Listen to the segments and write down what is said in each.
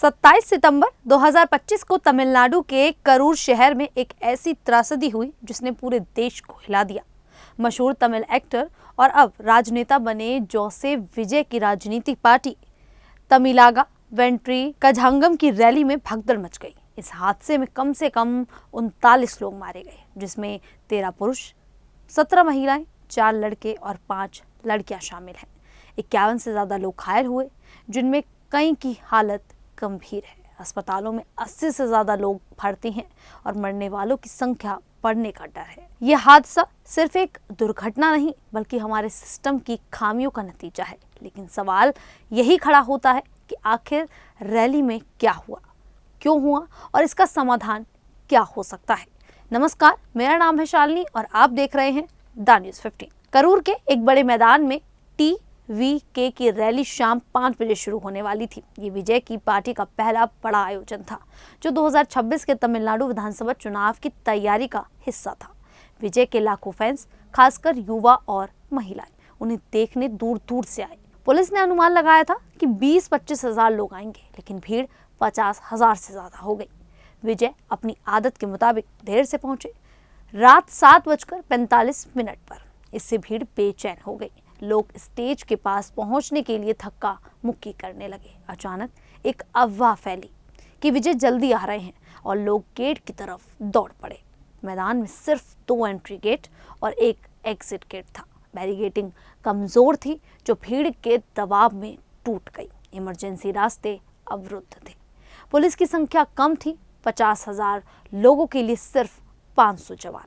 27 सितंबर 2025 को तमिलनाडु के करूर शहर में एक ऐसी त्रासदी हुई जिसने पूरे देश को हिला दिया। मशहूर तमिल एक्टर और अब राजनेता बने जोसेफ विजय की राजनीतिक पार्टी तमिलागा वेंट्री कझांगम की रैली में भगदड़ मच गई। इस हादसे में कम से कम 39 लोग मारे गए, जिसमें 13 पुरुष, 17 महिलाएं, 4 लड़के और 5 लड़कियां शामिल हैं। 51 से ज्यादा लोग घायल हुए, जिनमें कई की हालत गंभीर है। अस्पतालों में 80 से ज्यादा लोग भर्ती हैं और मरने वालों की संख्या बढ़ने का डर है। यह हादसा सिर्फ एक दुर्घटना नहीं, बल्कि हमारे सिस्टम की खामियों का नतीजा है। लेकिन सवाल यही खड़ा होता है कि आखिर रैली में क्या हुआ, क्यों हुआ और इसका समाधान क्या हो सकता है। नमस्कार, मेरा नाम है शालिनी और आप देख रहे हैं द न्यूज़ 15। करूर के एक बड़े मैदान में TVK की रैली शाम 5 बजे शुरू होने वाली थी। ये विजय की पार्टी का पहला बड़ा आयोजन था, जो 2026 के तमिलनाडु विधानसभा चुनाव की तैयारी का हिस्सा था। विजय के लाखों फैंस, खासकर युवा और महिलाएं, उन्हें देखने दूर दूर से आए। पुलिस ने अनुमान लगाया था कि 20-25 हजार लोग आएंगे, लेकिन भीड़ 50,000 से ज्यादा हो गई। विजय अपनी आदत के मुताबिक देर से पहुंचे, रात 7:45 पर। इससे भीड़ बेचैन हो गई। लोग स्टेज के पास पहुंचने के लिए धक्का मुक्की करने लगे। अचानक एक अफवाह फैली कि विजय जल्दी आ रहे हैं और लोग गेट की तरफ दौड़ पड़े। मैदान में सिर्फ 2 एंट्री गेट और एक एग्जिट गेट था। बैरिकेडिंग कमजोर थी, जो भीड़ के दबाव में टूट गई। इमरजेंसी रास्ते अवरुद्ध थे। पुलिस की संख्या कम थी, 50,000 लोगों के लिए सिर्फ 500 जवान।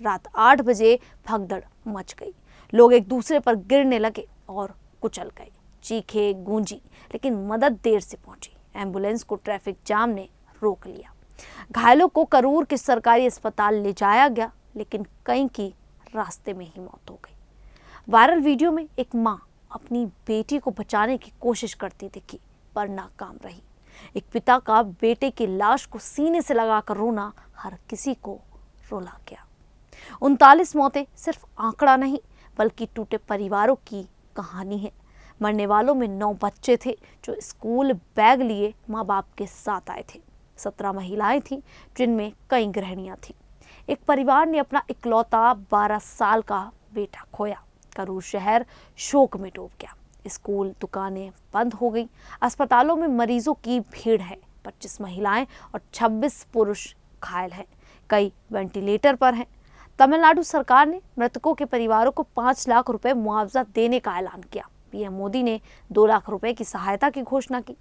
रात 8 बजे भगदड़ मच गई। लोग एक दूसरे पर गिरने लगे और कुचल गए। चीखें गूंजी, लेकिन मदद देर से पहुंची। एम्बुलेंस को ट्रैफिक जाम ने रोक लिया। घायलों को करूर के सरकारी अस्पताल ले जाया गया, लेकिन कई की रास्ते में ही मौत हो गई। वायरल वीडियो में एक मां अपनी बेटी को बचाने की कोशिश करती दिखी, पर नाकाम रही। एक पिता का बेटे की लाश को सीने से लगाकर रोना हर किसी को रुला गया। 39 मौतें सिर्फ आंकड़ा नहीं, बल्कि टूटे परिवारों की कहानी है। मरने वालों में 9 बच्चे थे, जो स्कूल बैग लिए माँ बाप के साथ आए थे। 17 महिलाएं थीं, जिनमें कई गृहिणियां थीं। एक परिवार ने अपना इकलौता 12 साल का बेटा खोया। करूर शहर शोक में डूब गया। स्कूल, दुकानें बंद हो गई। अस्पतालों में मरीजों की भीड़ है। 25 महिलाएं और 26 पुरुष घायल हैं। कई वेंटिलेटर पर हैं। तमिलनाडु सरकार ने मृतकों के परिवारों को 5 लाख रुपए मुआवजा देने का ऐलान किया। पीएम मोदी ने 2 लाख रुपए की सहायता की घोषणा की।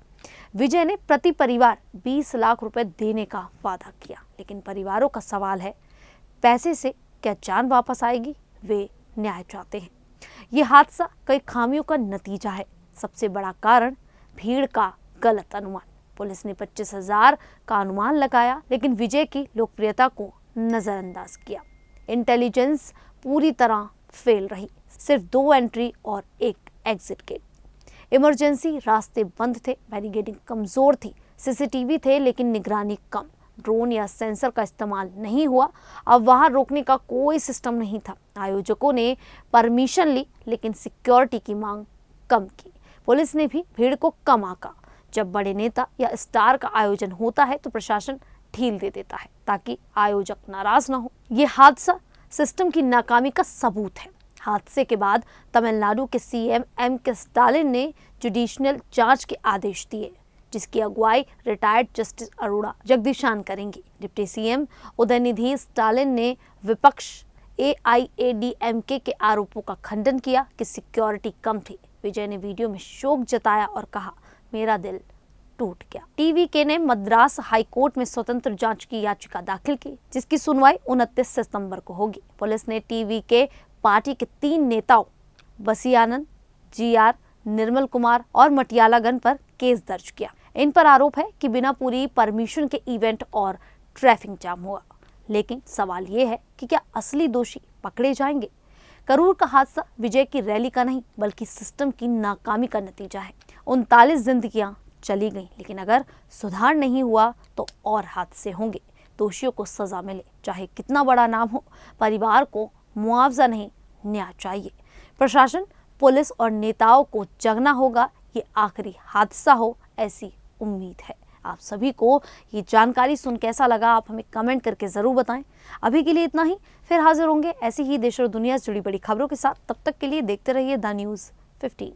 विजय ने प्रति परिवार 20 लाख रुपए देने का वादा किया। लेकिन परिवारों का सवाल है, पैसे से क्या जान वापस आएगी? वे न्याय चाहते हैं। ये हादसा कई खामियों का नतीजा है। सबसे बड़ा कारण भीड़ का गलत अनुमान। पुलिस ने 25,000 का अनुमान लगाया, लेकिन विजय की लोकप्रियता को नजरअंदाज किया। इंटेलिजेंस पूरी तरह फेल रही। सिर्फ 2 एंट्री और एक एग्जिट गेट। इमरजेंसी रास्ते बंद थे, बैरिकेडिंग कमजोर थी, CCTV थे, लेकिन निगरानी कम। ड्रोन या सेंसर का इस्तेमाल नहीं हुआ। अब वहां रोकने का कोई सिस्टम नहीं था। आयोजकों ने परमिशन ली, लेकिन सिक्योरिटी की मांग कम की। पुलिस ने भी भीड़ को कम आंका। जब बड़े नेता या स्टार का आयोजन होता है तो प्रशासन ढील दे देता है, ताकि आयोजक नाराज ना हो। ये हादसा सिस्टम की नाकामी का सबूत है। हादसे के बाद तमिलनाडु के CM M.K. स्टालिन ने जुडिशियल जांच के आदेश दिए, जिसकी अगुवाई रिटायर्ड जस्टिस अरोड़ा जगदीशान करेंगी। डिप्टी CM उदयनिधि स्टालिन ने विपक्ष AIADMK के आरोपों का खंडन किया कि सिक्योरिटी कम थी। विजय ने वीडियो में शोक जताया और कहा, मेरा दिल टूट गया। TVK ने मद्रास हाई कोर्ट में स्वतंत्र जांच की याचिका दाखिल की, जिसकी सुनवाई 29 सितंबर को होगी। पुलिस ने TVK पार्टी के 3 नेताओं बसियानंद, GR, निर्मल कुमार और मटियालागन पर केस दर्ज किया। इन पर आरोप है कि बिना पूरी परमिशन के इवेंट और ट्रैफिक जाम हुआ। लेकिन सवाल ये है कि क्या असली दोषी पकड़े जाएंगे? करूर का हादसा विजय की रैली का नहीं, बल्कि सिस्टम की नाकामी का नतीजा है। 39 जिंदगियां चली गई, लेकिन अगर सुधार नहीं हुआ तो और हादसे होंगे। दोषियों को सजा मिले, चाहे कितना बड़ा नाम हो। परिवार को मुआवजा नहीं, न्याय चाहिए। प्रशासन, पुलिस और नेताओं को जगना होगा। ये आखिरी हादसा हो, ऐसी उम्मीद है। आप सभी को ये जानकारी सुन कैसा लगा, आप हमें कमेंट करके ज़रूर बताएं। अभी के लिए इतना ही, फिर हाजिर होंगे ऐसी ही देश और दुनिया से जुड़ी बड़ी खबरों के साथ। तब तक के लिए देखते रहिए द न्यूज़ 15।